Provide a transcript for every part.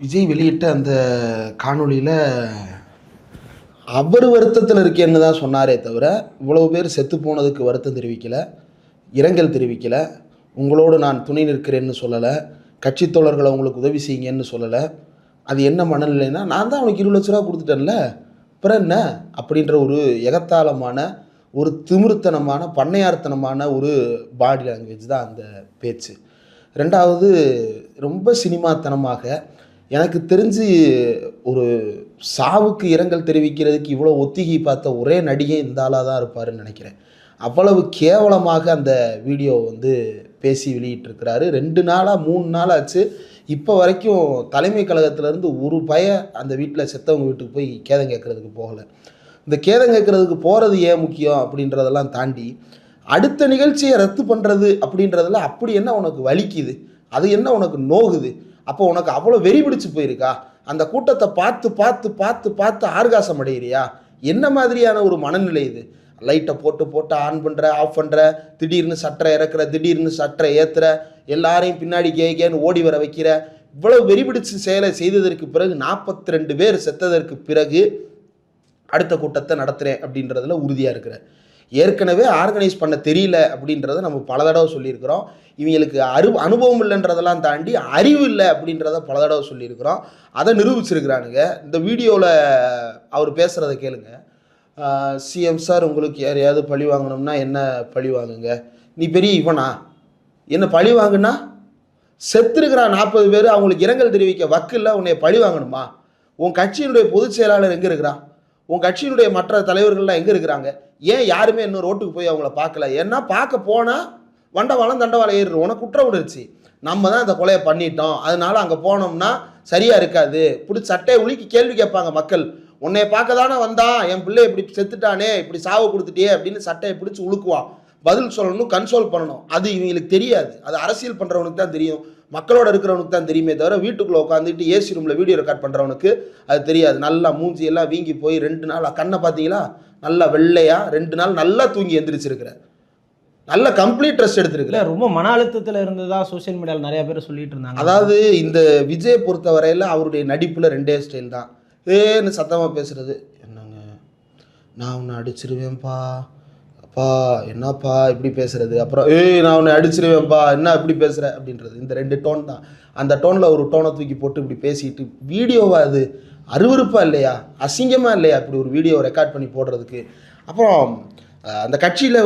விஜய் வெளியிட்ட அந்த காணொளியில் அவர் வருத்தத்தில் இருக்கேன்னு தான் சொன்னாரே தவிர, இவ்வளவு பேர் செத்து போனதுக்கு வருத்தம் தெரிவிக்கலை, இரங்கல் தெரிவிக்கலை, உங்களோடு நான் துணை நிற்கிறேன்னு சொல்லலை, கட்சி தோழர்களை உங்களுக்கு உதவி செய்யுங்கன்னு சொல்லலை. அது என்ன மனநிலைன்னா, நான் தான் அவனுக்கு 20 லட்ச ரூபா கொடுத்துட்டேன்ல, அப்புறம் என்ன அப்படின்ற ஒரு எகத்தாளமான, ஒரு திமிருத்தனமான, பண்ணையார்த்தனமான ஒரு பாடி லாங்குவேஜ் தான் அந்த பேச்சு. ரெண்டாவது, ரொம்ப சினிமாத்தனமாக, எனக்கு தெரிஞ்சு ஒரு சாவுக்கு இரங்கல் தெரிவிக்கிறதுக்கு இவ்வளோ ஒத்திகை பார்த்த ஒரே நடிகை இந்த ஆளாக தான் இருப்பாருன்னு நினைக்கிறேன். அவ்வளவு கேவலமாக அந்த வீடியோ பேசி வெளியிட்டிருக்கிறாரு. 2 நாளாக 3 நாள் ஆச்சு. இப்போ வரைக்கும் தலைமை கழகத்திலேருந்து ஒரு அந்த வீட்டில் செத்தவங்க வீட்டுக்கு போய் கேதம் கேட்குறதுக்கு போகலை. இந்த கேதம் கேட்குறதுக்கு போகிறது ஏன் முக்கியம் அப்படின்றதெல்லாம் தாண்டி, அடுத்த நிகழ்ச்சியை ரத்து பண்ணுறது அப்படின்றதில் அப்படி என்ன உனக்கு வலிக்குது, அது என்ன உனக்கு நோகுது? அப்போ உனக்கு அவ்வளோ வெறி பிடிச்சு போயிருக்கா? அந்த கூட்டத்தை பார்த்து பார்த்து பார்த்து பார்த்து ஆர்காசம் அடையிறியா? என்ன மாதிரியான ஒரு மனநிலை இது? லைட்டை போட்டு போட்டு ஆன் பண்ணுற, ஆஃப் பண்ணுற, திடீர்னு சட்டரை இறக்குற, திடீர்னு சட்டரை ஏற்றுற, எல்லாரையும் பின்னாடி கேன்னு ஓடி வர வைக்கிற, இவ்வளோ வெறி பிடிச்சு செயலை செய்ததற்கு பிறகு 42 பேர் செத்ததற்கு பிறகு அடுத்த கூட்டத்தை நடத்துகிறேன் அப்படின்றதுல உறுதியாக இருக்கிறேன். ஏற்கனவே ஆர்கனைஸ் பண்ண தெரியல அப்படின்றத நம்ம பல தடவை சொல்லியிருக்கிறோம். இவங்களுக்கு அனுபவம் இல்லைன்றதெல்லாம் தாண்டி அறிவு இல்லை அப்படின்றத பல தடவை சொல்லியிருக்கிறோம். அதை நிரூபிச்சிருக்கிறானுங்க. இந்த வீடியோவில் அவர் பேசுகிறத கேளுங்க. சிஎம் சார், உங்களுக்கு யாரையாவது பழி வாங்கணும்னா என்ன பழி வாங்குங்க? நீ பெரிய இவனா? என்ன பழி வாங்குனா? செத்துருக்கிறான் 40 பேர், அவங்களுக்கு இரங்கல் தெரிவிக்க வக்கில்ல, உன்னை பழி வாங்கணுமா? உன் கட்சியினுடைய பொதுச் செயலாளர் எங்கே இருக்கிறான்? உன் கட்சியினுடைய மற்ற தலைவர்கள்லாம் எங்கே இருக்கிறாங்க? ஏன் யாருமே இன்னும் ரோட்டுக்கு போய் அவங்கள பார்க்கல? ஏன்னா பார்க்க போனால் வண்டவாளம் தண்டவாளம் ஏறிடும். உனக்கு குற்ற உணர்ச்சி, நம்ம தான் அந்த கொலையை பண்ணிட்டோம், அதனால அங்கே போனோம்னா சரியாக இருக்காது. பிடிச்சி சட்டையை உலுக்கி கேள்வி கேட்பாங்க மக்கள். உன்னைய பார்க்க தானே வந்தான், என் பிள்ளை இப்படி செத்துட்டானே, இப்படி சாவு கொடுத்துட்டே அப்படின்னு சட்டையை பிடிச்சி உழுக்குவான். பதில் சொல்லணும், கன்சோல் பண்ணணும். அது இவங்களுக்கு தெரியாது. அது அரசியல் பண்ணுறவனுக்கு தான் தெரியும், மக்களோட இருக்கிறவனுக்கு தான் தெரியுமே தவிர, வீட்டுக்குள்ளே உட்காந்துட்டு ஏசி ரூமில் வீடியோ ரெக்கார்ட் பண்ணுறவனுக்கு அது தெரியாது. நல்லா மூஞ்சி எல்லாம் வீங்கி போய் 2 நாள் கண்ணை பார்த்தீங்களா நல்லா வெள்ளையாக 2 நாள் நல்லா தூங்கி எந்திரிச்சிருக்கிற, நல்ல கம்ப்ளீட் ரெஸ்ட் எடுத்துருக்குற. ரொம்ப மன அழுத்தத்தில் இருந்ததா சோசியல் மீடியாவில் நிறைய பேர் சொல்லிட்டு இருந்தாங்க. அதாவது இந்த விஜய் பொறுத்த வரையில் அவருடைய நடிப்பில் 2 ஸ்டைல் தான். ஏன்னு சத்தமாக பேசுறது, என்னங்க நான் உன்னை அடிச்சிருவேன்ப்பா, அப்பா என்னப்பா இப்படி பேசுறது, அப்புறம் நான் உன்னை அடிச்சிருவேன்ப்பா என்ன இப்படி பேசுகிற அப்படின்றது. இந்த 2 டோன் தான். அந்த டோனில் ஒரு டோனை தூக்கி போட்டு இப்படி பேசிட்டு வீடியோவா அது அருவருப்பா இல்லையா, அசிங்கமாக இல்லையா இப்படி ஒரு வீடியோ ரெக்கார்ட் பண்ணி போடுறதுக்கு? அப்புறம் அந்த கட்சியில்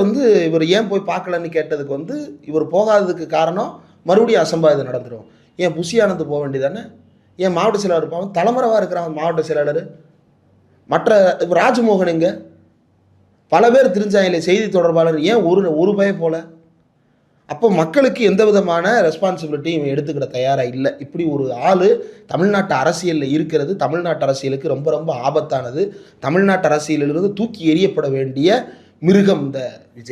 இவர் ஏன் போய் பார்க்கலன்னு கேட்டதுக்கு இவர் போகாததுக்கு காரணம் மறுபடியும் அசம்பாவிதம் நடந்துடும். ஏன் புஷி ஆனந்த் போக வேண்டியதானே? ஏன் மாவட்ட செயலாளர் இருப்பாங்க? தலைமறைவாக இருக்கிறாங்க மாவட்ட செயலாளர். மற்ற ராஜ்மோகன் எங்க? பல பேர் தெரிஞ்சாங்களே செய்தி தொடர்பாளர், ஏன் ஒரு பய போல? அப்போ மக்களுக்கு எந்த விதமான ரெஸ்பான்சிபிலிட்டியும் இவன் எடுத்துக்கிட தயாராக இல்லை. இப்படி ஒரு ஆள் தமிழ்நாட்டு அரசியலில் இருக்கிறது தமிழ்நாட்டு அரசியலுக்கு ரொம்ப ரொம்ப ஆபத்தானது. தமிழ்நாட்டு அரசியலிலிருந்து தூக்கி எறியப்பட வேண்டிய மிருகம் இந்த விஜய்.